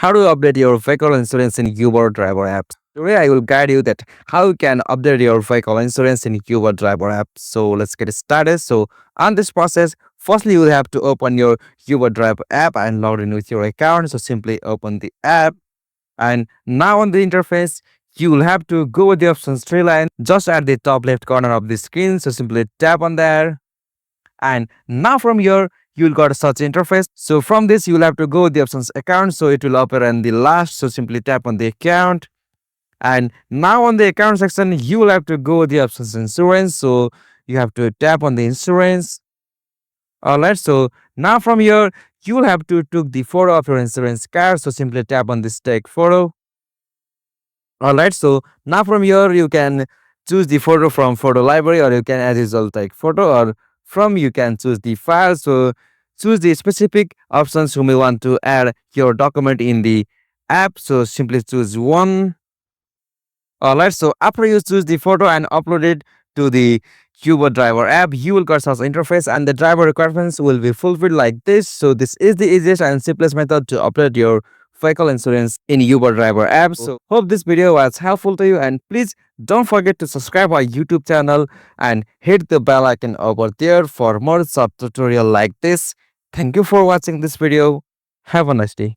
How to update your vehicle insurance in Uber Driver app. Today I will guide you that how you can update your vehicle insurance in Uber Driver app. So let's get started. So on this process, firstly you will have to open your Uber Driver app and log in with your account. So simply open the app, and now on the interface you will have to go with the options three line just at the top left corner of the screen. So simply tap on there, and now from here you'll got a search interface. So from this you'll have to go with the options account, so it will appear in the last. So simply tap on the account, and now on the account section you will have to go with the options insurance. So you have to tap on the insurance. All right, so now from here you will have to took the photo of your insurance card. So simply tap on this take photo. All right, so now from here you can choose the photo from photo library, or you can as usual take photo, or from you can choose the file. So choose the specific options whom you want to add your document in the app. So simply choose one. All right, so after you choose the photo and upload it to the Uber Driver app, you will get such interface and the driver requirements will be fulfilled like this. So this is the easiest and simplest method to upload your vehicle insurance in Uber Driver app. So hope this video was helpful to you, and please don't forget to subscribe our YouTube channel and hit the bell icon over there for more sub tutorial like this. Thank you for watching this video. Have a nice day.